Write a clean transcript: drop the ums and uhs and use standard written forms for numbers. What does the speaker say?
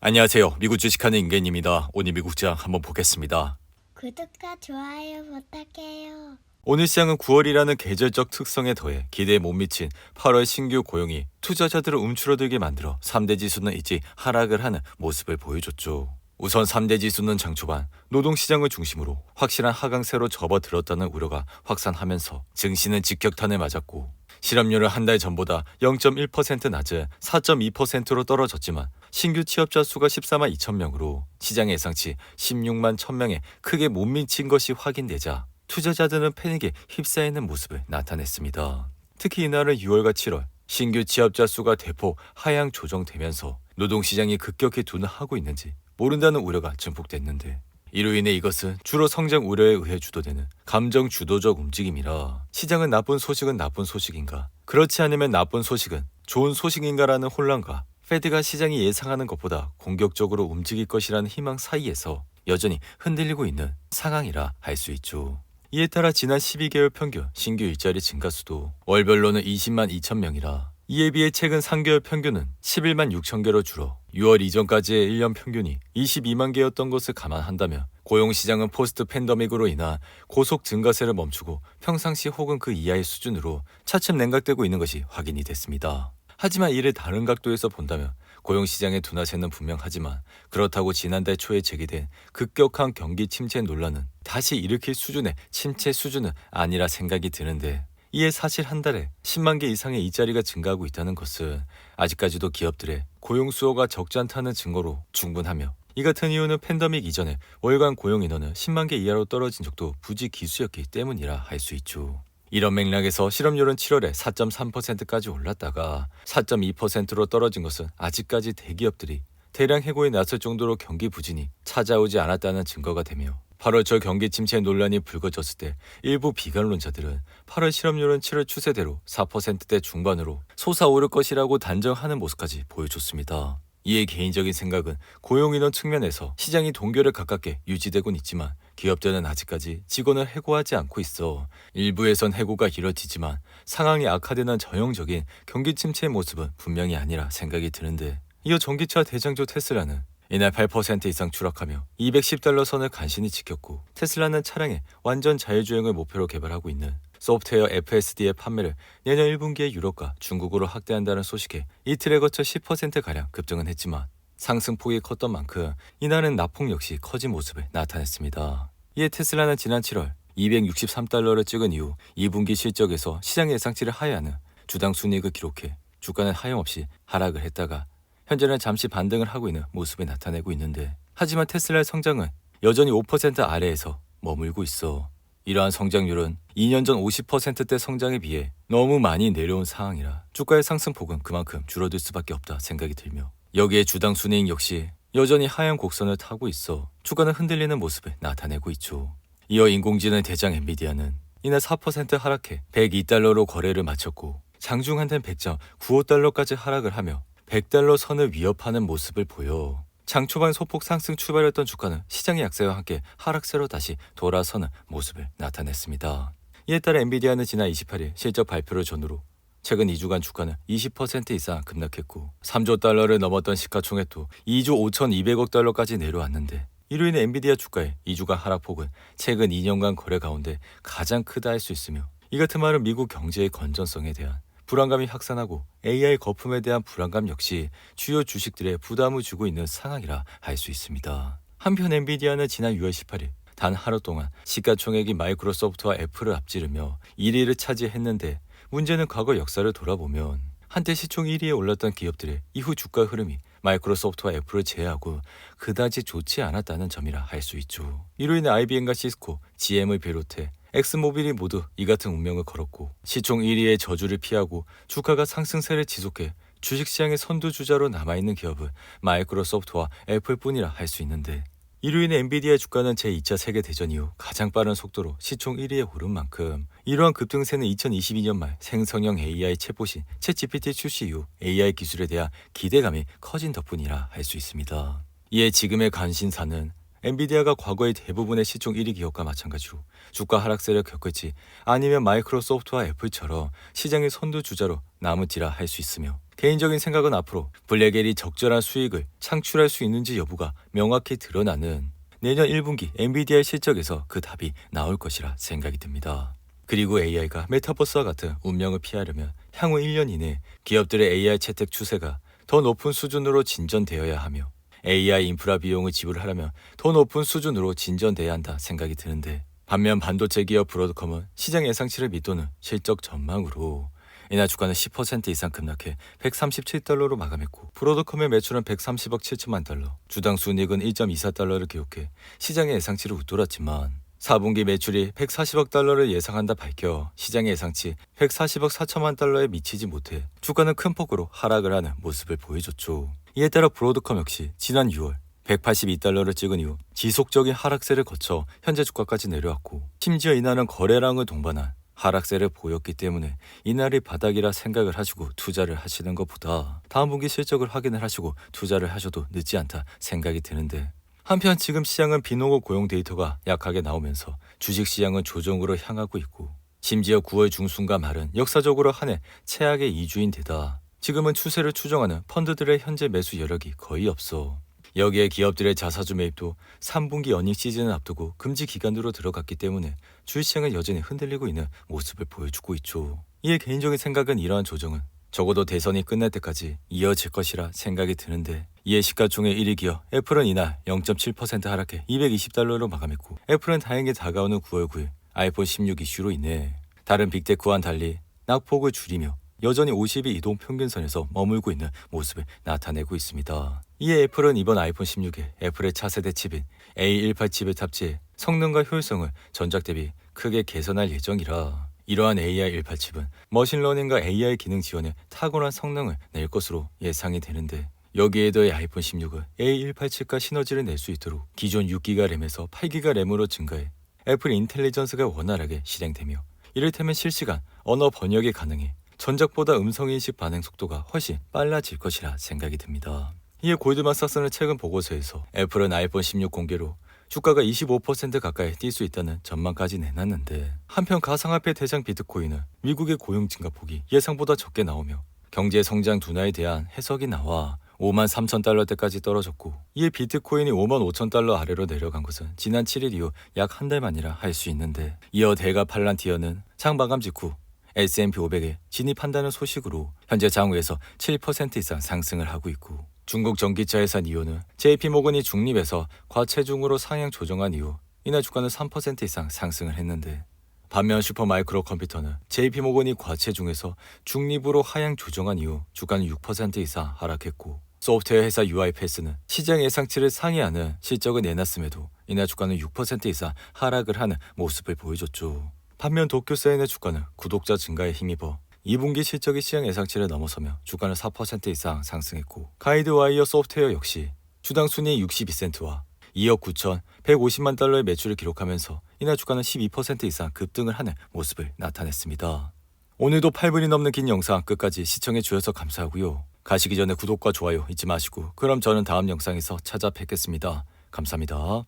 안녕하세요. 미국 주식하는 임계인입니다. 오늘 미국 시장 한번 보겠습니다. 구독과 좋아요 부탁해요. 오늘 시장은 9월이라는 계절적 특성에 더해 기대에 못 미친 8월 신규 고용이 투자자들을 움츠러들게 만들어 3대 지수는 일찍 하락을 하는 모습을 보여줬죠. 우선 3대 지수는 장 초반 노동시장을 중심으로 확실한 하강세로 접어들었다는 우려가 확산하면서 증시는 직격탄을 맞았고 실업률은 한 달 전보다 0.1% 낮은 4.2%로 떨어졌지만 신규 취업자 수가 14만 2천 명으로 시장 예상치 16만 1,000명에 크게 못 미친 것이 확인되자 투자자들은 패닉에 휩싸이는 모습을 나타냈습니다. 특히 이날은 6월과 7월 신규 취업자 수가 대폭 하향 조정되면서 노동시장이 급격히 둔화하고 있는지 모른다는 우려가 증폭됐는데 이로 인해 이것은 주로 성장 우려에 의해 주도되는 감정 주도적 움직임이라 시장은 나쁜 소식은 나쁜 소식인가 그렇지 않으면 나쁜 소식은 좋은 소식인가라는 혼란과 페드가 시장이 예상하는 것보다 공격적으로 움직일 것이라는 희망 사이에서 여전히 흔들리고 있는 상황이라 할 수 있죠. 이에 따라 지난 12개월 평균 신규 일자리 증가 수도 월별로는 20만 2천 명이라 이에 비해 최근 3개월 평균은 11만 6천 개로 줄어 6월 이전까지의 1년 평균이 22만 개였던 것을 감안한다면 고용시장은 포스트 팬데믹으로 인한 고속 증가세를 멈추고 평상시 혹은 그 이하의 수준으로 차츰 냉각되고 있는 것이 확인이 됐습니다. 하지만 이를 다른 각도에서 본다면 고용시장의 둔화세는 분명하지만 그렇다고 지난달 초에 제기된 급격한 경기 침체 논란은 다시 일으킬 수준의 침체 수준은 아니라 생각이 드는데 이에 사실 한 달에 10만 개 이상의 일자리가 증가하고 있다는 것은 아직까지도 기업들의 고용 수요가 적지 않다는 증거로 충분하며 이 같은 이유는 팬데믹 이전에 월간 고용 인원은 10만 개 이하로 떨어진 적도 부지기수였기 때문이라 할 수 있죠. 이런 맥락에서 실업률은 7월에 4.3%까지 올랐다가 4.2%로 떨어진 것은 아직까지 대기업들이 대량 해고에 나설 정도로 경기 부진이 찾아오지 않았다는 증거가 되며 8월 초 경기 침체 논란이 불거졌을 때 일부 비관론자들은 8월 실업률은 7월 추세대로 4%대 중반으로 솟아오를 것이라고 단정하는 모습까지 보여줬습니다. 이에 개인적인 생각은 고용인원 측면에서 시장이 동결에 가깝게 유지되곤 있지만 기업들은 아직까지 직원을 해고하지 않고 있어 일부에선 해고가 이뤄지지만 상황이 악화되는 전형적인 경기 침체의 모습은 분명히 아니라 생각이 드는데 이어 전기차 대장주 테슬라는 이날 8% 이상 추락하며 $210 선을 간신히 지켰고 테슬라는 차량의 완전 자율주행을 목표로 개발하고 있는 소프트웨어 FSD의 판매를 내년 1분기에 유럽과 중국으로 확대한다는 소식에 이틀에 거쳐 10%가량 급등은 했지만 상승폭이 컸던 만큼 이날은 낙폭 역시 커진 모습을 나타냈습니다. 이에 테슬라는 지난 7월 $263를 찍은 이후 2분기 실적에서 시장 예상치를 하회하는 주당 순이익을 기록해 주가는 하염없이 하락을 했다가 현재는 잠시 반등을 하고 있는 모습을 나타내고 있는데 하지만 테슬라의 성장은 여전히 5% 아래에서 머물고 있어 이러한 성장률은 2년 전 50%대 성장에 비해 너무 많이 내려온 상황이라 주가의 상승폭은 그만큼 줄어들 수밖에 없다 생각이 들며 여기에 주당 순이익 역시 여전히 하향 곡선을 타고 있어 주가는 흔들리는 모습을 나타내고 있죠. 이어 인공지능 대장 엔비디아는 이날 4% 하락해 $102로 거래를 마쳤고 장중 한텐 100.95달러까지 하락을 하며 $100 선을 위협하는 모습을 보여 장 초반 소폭 상승 출발했던 주가는 시장의 약세와 함께 하락세로 다시 돌아서는 모습을 나타냈습니다. 이에 따라 엔비디아는 지난 28일 실적 발표를 전후로 최근 2주간 주가는 20% 이상 급락했고 3조 달러를 넘었던 시가총액도 2조 5,200억 달러까지 내려왔는데 이로 인해 엔비디아 주가의 2주간 하락폭은 최근 2년간 거래 가운데 가장 크다 할 수 있으며 이 같은 말은 미국 경제의 건전성에 대한 불안감이 확산하고 AI 거품에 대한 불안감 역시 주요 주식들에 부담을 주고 있는 상황이라 할 수 있습니다. 한편 엔비디아는 지난 6월 18일 단 하루 동안 시가총액이 마이크로소프트와 애플을 앞지르며 1위를 차지했는데 문제는 과거 역사를 돌아보면 한때 시총 1위에 올랐던 기업들의 이후 주가 흐름이 마이크로소프트와 애플을 제외하고 그다지 좋지 않았다는 점이라 할 수 있죠. 이로 인해 IBM과 시스코, GM을 비롯해 엑스모빌이 모두 이 같은 운명을 걸었고 시총 1위의 저주를 피하고 주가가 상승세를 지속해 주식시장의 선두주자로 남아있는 기업은 마이크로소프트와 애플뿐이라 할 수 있는데 이로 인해 엔비디아 주가는 제2차 세계대전 이후 가장 빠른 속도로 시총 1위에 오른 만큼 이러한 급등세는 2022년 말 생성형 AI 챗봇인 챗GPT 출시 이후 AI 기술에 대한 기대감이 커진 덕분이라 할 수 있습니다. 이에 지금의 관심사는 엔비디아가 과거의 대부분의 시총 1위 기업과 마찬가지로 주가 하락세를 겪을지 아니면 마이크로소프트와 애플처럼 시장의 선두주자로 남을지라 할 수 있으며 개인적인 생각은 앞으로 블랙엘이 적절한 수익을 창출할 수 있는지 여부가 명확히 드러나는 내년 1분기 엔비디아의 실적에서 그 답이 나올 것이라 생각이 듭니다. 그리고 AI가 메타버스와 같은 운명을 피하려면 향후 1년 이내 기업들의 AI 채택 추세가 더 높은 수준으로 진전되어야 하며 AI 인프라 비용을 지불하려면 더 높은 수준으로 진전돼야 한다 생각이 드는데, 반면 반도체 기업 브로드컴은 시장 예상치를 밑도는 실적 전망으로 이날 주가는 10% 이상 급락해 137달러로 마감했고, 브로드컴의 매출은 130억 7천만 달러, 주당 순이익은 1.24달러를 기록해 시장의 예상치를 웃돌았지만 4분기 매출이 140억 달러를 예상한다 밝혀 시장의 예상치 140억 4천만 달러에 미치지 못해 주가는 큰 폭으로 하락을 하는 모습을 보여줬죠. 이에 따라 브로드컴 역시 지난 6월 182달러를 찍은 이후 지속적인 하락세를 거쳐 현재 주가까지 내려왔고, 심지어 이날은 거래량을 동반한 하락세를 보였기 때문에 이날이 바닥이라 생각을 하시고 투자를 하시는 것보다 다음 분기 실적을 확인을 하시고 투자를 하셔도 늦지 않다 생각이 드는데, 한편 지금 시장은 비농업 고용 데이터가 약하게 나오면서 주식시장은 조정으로 향하고 있고, 심지어 9월 중순과 말은 역사적으로 한 해 최악의 2주인 데다 지금은 추세를 추정하는 펀드들의 현재 매수 여력이 거의 없어. 여기에 기업들의 자사주 매입도 3분기 어닝 시즌을 앞두고 금지 기간으로 들어갔기 때문에 주식시장은 여전히 흔들리고 있는 모습을 보여주고 있죠. 이에 개인적인 생각은 이러한 조정은 적어도 대선이 끝날 때까지 이어질 것이라 생각이 드는데, 이에 시가총액 1위 기업 애플은 이날 0.7% 하락해 220달러로 마감했고, 애플은 다행히 다가오는 9월 9일 아이폰 16 이슈로 인해 다른 빅테크와는 달리 낙폭을 줄이며 여전히 50일 이동 평균선에서 머물고 있는 모습을 나타내고 있습니다. 이에 애플은 이번 아이폰 16에 애플의 차세대 칩인 A18 칩을 탑재해 성능과 효율성을 전작 대비 크게 개선할 예정이라, 이러한 AI18 칩은 머신러닝과 AI 기능 지원에 탁월한 성능을 낼 것으로 예상이 되는데, 여기에 더해 아이폰 16은 A18 칩과 시너지를 낼 수 있도록 기존 6기가 램에서 8기가 램으로 증가해 애플 인텔리전스가 원활하게 실행되며, 이를테면 실시간 언어 번역이 가능해 전작보다 음성인식 반응 속도가 훨씬 빨라질 것이라 생각이 듭니다. 이에 골드만삭스는 최근 보고서에서 애플은 아이폰 16 공개로 주가가 25% 가까이 뛸 수 있다는 전망까지 내놨는데, 한편 가상화폐 대장 비트코인은 미국의 고용 증가폭이 예상보다 적게 나오며 경제 성장 둔화에 대한 해석이 나와 5만 3천 달러대까지 떨어졌고, 이에 비트코인이 5만 5천 달러 아래로 내려간 것은 지난 7일 이후 약 한 달 만이라 할 수 있는데, 이어 대가 팔란티어는 장 마감 직후 S&P 500에 진입한다는 소식으로 현재 장외에서 7% 이상 상승을 하고 있고, 중국 전기차 회사 니오는 JP모건이 중립에서 과체중으로 상향 조정한 이후 이날 주가는 3% 이상 상승을 했는데, 반면 슈퍼마이크로 컴퓨터는 JP모건이 과체중에서 중립으로 하향 조정한 이후 주가는 6% 이상 하락했고, 소프트웨어 회사 UiPath는 시장 예상치를 상회하는 실적을 내놨음에도 이날 주가는 6% 이상 하락을 하는 모습을 보여줬죠. 반면 도쿄사인의 주가는 구독자 증가에 힘입어 2분기 실적이 시장 예상치를 넘어서며 주가는 4% 이상 상승했고, 가이드와이어 소프트웨어 역시 주당 순이익 62센트와 2억 9,150만 달러의 매출을 기록하면서 이날 주가는 12% 이상 급등을 하는 모습을 나타냈습니다. 오늘도 8분이 넘는 긴 영상 끝까지 시청해 주셔서 감사하고요. 가시기 전에 구독과 좋아요 잊지 마시고, 그럼 저는 다음 영상에서 찾아뵙겠습니다. 감사합니다.